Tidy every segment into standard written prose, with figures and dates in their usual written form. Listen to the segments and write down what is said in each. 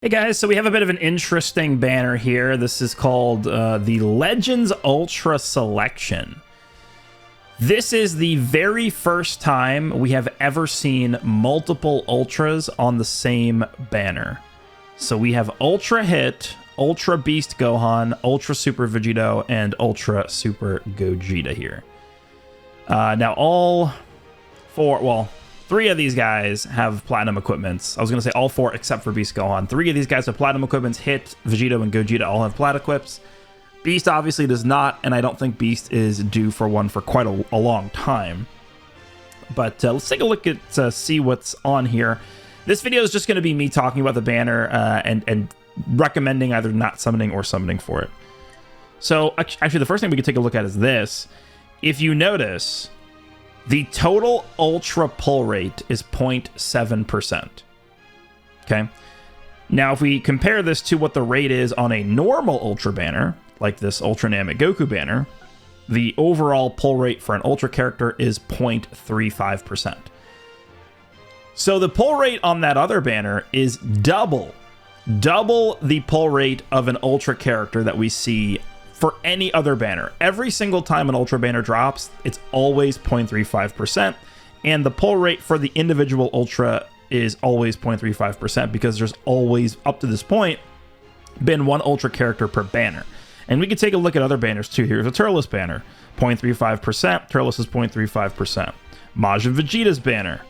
Hey guys, so we have a bit of an interesting banner here. This is called the Legends Ultra Selection. This is the very first time we have ever seen multiple Ultras on the same banner. So we have Ultra Hit, Ultra Beast Gohan, Ultra Super Vegito, and Ultra Super Gogeta here. Now all four, well, three of these guys have platinum equipments. I was going to say all four except for Beast Gohan. Three of these guys have platinum equipments. Hit, Vegito, and Gogeta all have plat equips. Beast obviously does not, and I don't think Beast is due for one for quite a long time. But let's take a look at see what's on here. This video is just going to be me talking about the banner and recommending either not summoning or summoning for it. So actually, the first thing we can take a look at is this. If you notice, the total ultra pull rate is 0.7%. Okay. Now, if we compare this to what the rate is on a normal ultra banner, like this Ultra Namek Goku banner, the overall pull rate for an ultra character is 0.35%. So the pull rate on that other banner is double the pull rate of an ultra character that we see for any other banner. Every single time an ultra banner drops, it's always 0.35%, and the pull rate for the individual ultra is always 0.35% because there's always, up to this point, been one ultra character per banner. And we can take a look at other banners too. Here's a Turles banner, 0.35%. Turles is 0.35%. Majin Vegeta's banner,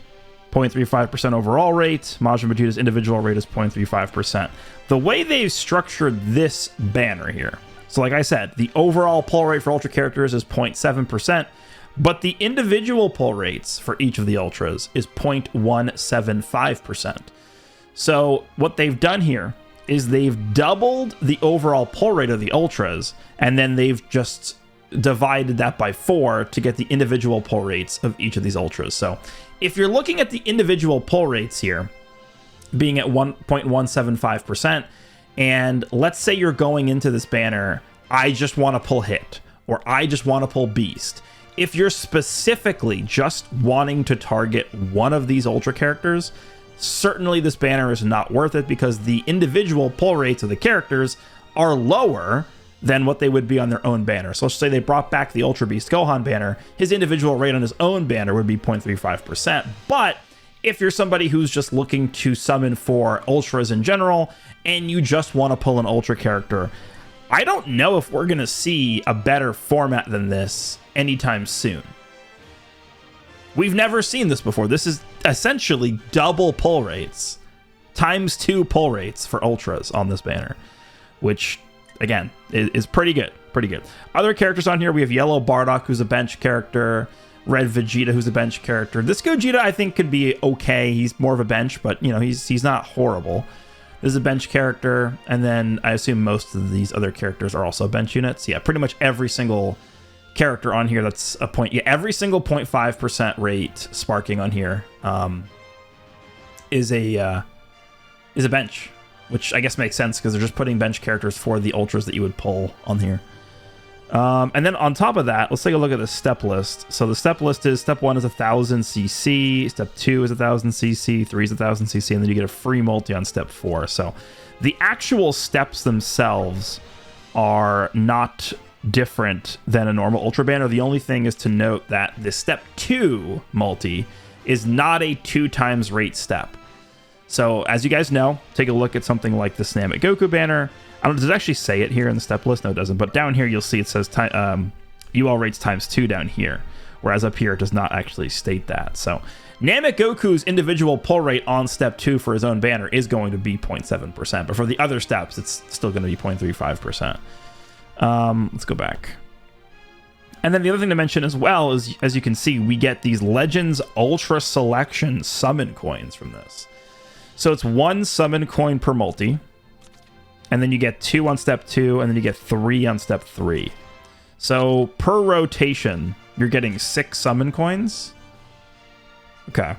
0.35% overall rate. Majin Vegeta's individual rate is 0.35%. The way they've structured this banner here, so like I said, the overall pull rate for ultra characters is 0.7%, but the individual pull rates for each of the ultras is 0.175%. So what they've done here is they've doubled the overall pull rate of the ultras, and then they've just divided that by 4 to get the individual pull rates of each of these ultras. So if you're looking at the individual pull rates here being at 1.175%, and let's say you're going into this banner, I just want to pull Hit, or I just want to pull Beast. If you're specifically just wanting to target one of these ultra characters, certainly this banner is not worth it because the individual pull rates of the characters are lower than what they would be on their own banner. So let's say they brought back the Ultra Beast Gohan banner, his individual rate on his own banner would be 0.35%. But if you're somebody who's just looking to summon for ultras in general, and you just want to pull an ultra character, I don't know if we're going to see a better format than this anytime soon. We've never seen this before. This is essentially double pull rates, times 2 pull rates for ultras on this banner, which, again, is pretty good. Pretty good. Other characters on here, we have Yellow Bardock, who's a bench character. Red Vegeta, who's a bench character. This Gogeta, I think, could be okay. He's more of a bench, but, you know, he's not horrible. This is a bench character, and then I assume most of these other characters are also bench units. Yeah, pretty much every single character on here that's a point. Yeah, every single 0.5% rate sparking on here is a bench, which I guess makes sense because they're just putting bench characters for the ultras that you would pull on here. And then on top of that, let's take a look at the step list. So the step list is step 1 is 1000 CC, step 2 is 1000 CC, 3 is 1000 CC, and then you get a free multi on step 4. So the actual steps themselves are not different than a normal ultra banner. The only thing is to note that the step 2 multi is not a 2 times rate step. So as you guys know, take a look at something like the Namek Goku banner. I don't, does it actually say it here in the step list? No, it doesn't. But down here, you'll see it says UL rates times 2 down here, whereas up here, it does not actually state that. So Namek Goku's individual pull rate on step 2 for his own banner is going to be 0.7%, but for the other steps, it's still going to be 0.35%. Let's go back. And then the other thing to mention as well is, as you can see, we get these Legends Ultra Selection summon coins from this. So it's 1 summon coin per multi, and then you get 2 on step 2, and then you get 3 on step 3. So per rotation, you're getting 6 summon coins. Okay.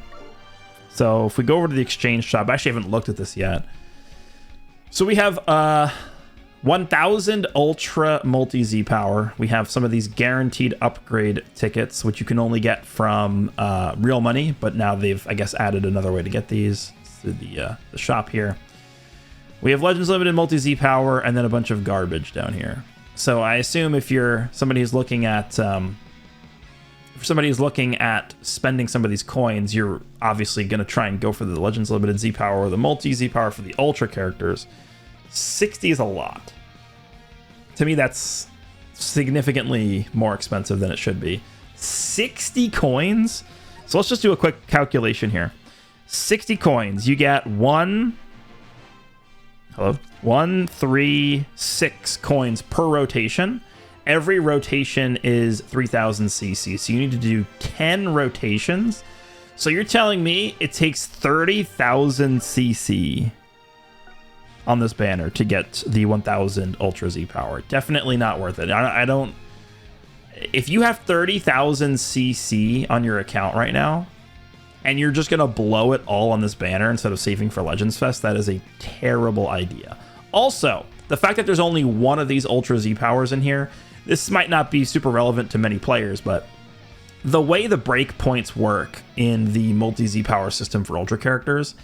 So if we go over to the exchange shop, I actually haven't looked at this yet. So we have 1000 Ultra Multi Z Power. We have some of these guaranteed upgrade tickets, which you can only get from real money, but now they've, I guess, added another way to get these through the shop here. We have Legends Limited multi-Z power and then a bunch of garbage down here. So I assume if you're somebody who's looking at spending some of these coins, you're obviously going to try and go for the Legends Limited Z power or the multi-Z power for the Ultra characters. 60 is a lot. To me, that's significantly more expensive than it should be. 60 coins? So let's just do a quick calculation here. 60 coins. You get 1, 3, 6 coins per rotation. Every rotation is 3000 CC, so you need to do 10 rotations. So you're telling me it takes 30,000 CC on this banner to get the 1000 Ultra Z power. Definitely not worth it. I don't... If you have 30,000 CC on your account right now, and you're just going to blow it all on this banner instead of saving for Legends Fest, that is a terrible idea. Also, the fact that there's only one of these Ultra Z powers in here, this might not be super relevant to many players, but the way the breakpoints work in the multi-Z power system for Ultra characters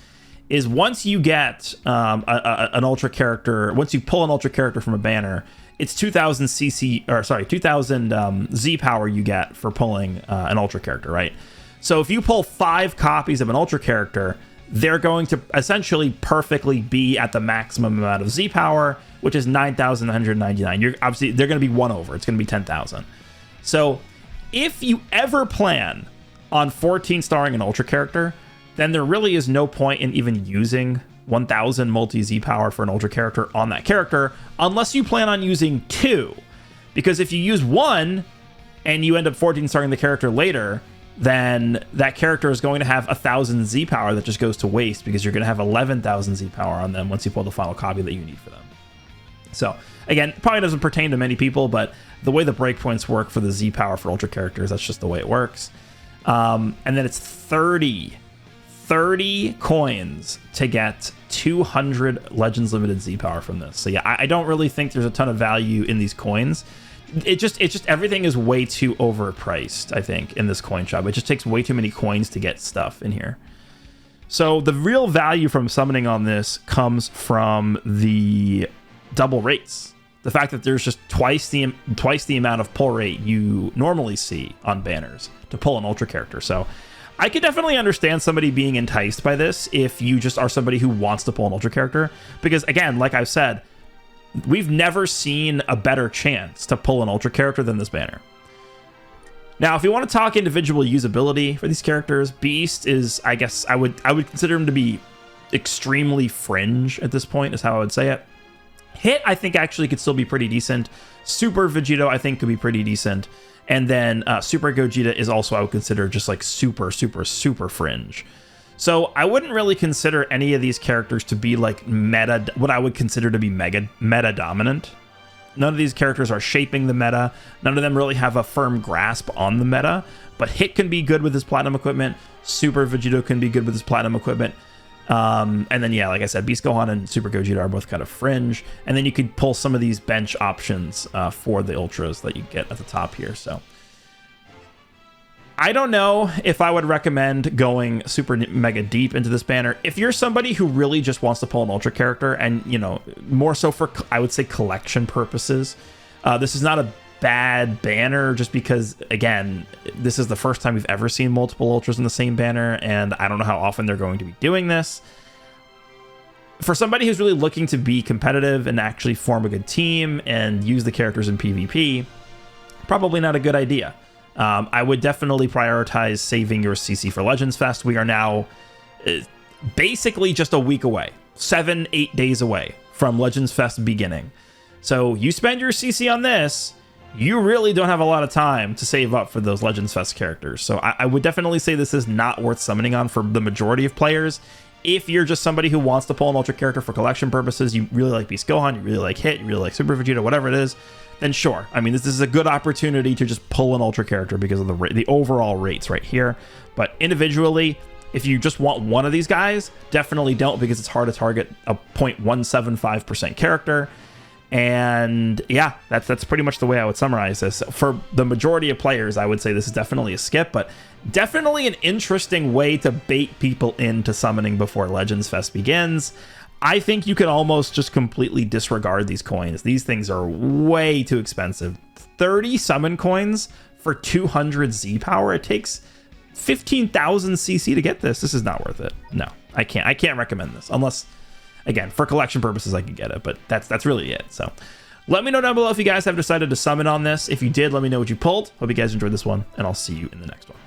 is once you get an Ultra character, once you pull an Ultra character from a banner, it's 2000 CC, or sorry, 2000 Z power you get for pulling an Ultra character, right? So if you pull 5 copies of an Ultra character, they're going to essentially perfectly be at the maximum amount of Z power, which is 9,999. You're obviously, they're going to be 1 over. It's going to be 10,000. So if you ever plan on 14 starring an Ultra character, then there really is no point in even using 1000 multi-Z power for an Ultra character on that character, unless you plan on using 2. Because if you use 1 and you end up 14 starring the character later, then that character is going to have 1000 Z power that just goes to waste, because you're going to have 11,000 Z power on them once you pull the final copy that you need for them. So again, probably doesn't pertain to many people, but the way the breakpoints work for the Z power for Ultra characters, that's just the way it works. And then it's 30 coins to get 200 Legends Limited Z power from this. So yeah, I don't really think there's a ton of value in these coins. It just everything is way too overpriced, I think, in this coin shop. It just takes way too many coins to get stuff in here. So the real value from summoning on this comes from the double rates. The fact that there's just twice the amount of pull rate you normally see on banners to pull an Ultra character. So I could definitely understand somebody being enticed by this if you just are somebody who wants to pull an Ultra character, because again, like I've said, we've never seen a better chance to pull an Ultra character than this banner. Now, if you want to talk individual usability for these characters, Beast is, I guess, I would consider him to be extremely fringe at this point, is how I would say it. Hit, I think, actually could still be pretty decent. Super Vegito, I think, could be pretty decent. And then Super Gogeta is also, I would consider, just like super, super, super fringe. So I wouldn't really consider any of these characters to be like meta, what I would consider to be meta dominant. None of these characters are shaping the meta. None of them really have a firm grasp on the meta. But Hit can be good with his Platinum equipment. Super Vegito can be good with his Platinum equipment. And then, yeah, like I said, Beast Gohan and Super Gogeta are both kind of fringe. And then you could pull some of these bench options for the Ultras that you get at the top here. So I don't know if I would recommend going super mega deep into this banner. If you're somebody who really just wants to pull an Ultra character and, you know, more so for, I would say, collection purposes, this is not a bad banner, just because, again, this is the first time we've ever seen multiple Ultras in the same banner, and I don't know how often they're going to be doing this. For somebody who's really looking to be competitive and actually form a good team and use the characters in PvP, probably not a good idea. I would definitely prioritize saving your CC for Legends Fest. We are now basically just a week away, 7-8 days away from Legends Fest beginning. So you spend your CC on this, you really don't have a lot of time to save up for those Legends Fest characters. So I would definitely say this is not worth summoning on for the majority of players. If you're just somebody who wants to pull an Ultra character for collection purposes, you really like Beast Gohan, you really like Hit, you really like Super Vegeta, whatever it is, then sure. I mean, this is a good opportunity to just pull an Ultra character because of the overall rates right here. But individually, if you just want one of these guys, definitely don't, because it's hard to target a 0.175% character. And yeah, that's pretty much the way I would summarize this. For the majority of players, I would say this is definitely a skip, but definitely an interesting way to bait people into summoning before Legends Fest begins. I think you could almost just completely disregard these coins. These things are way too expensive. 30 summon coins for 200 Z power. It takes 15,000 CC to get this. This is not worth it. No, I can't recommend this unless, again, for collection purposes, I could get it, but that's really it. So let me know down below if you guys have decided to summon on this. If you did, let me know what you pulled. Hope you guys enjoyed this one, and I'll see you in the next one.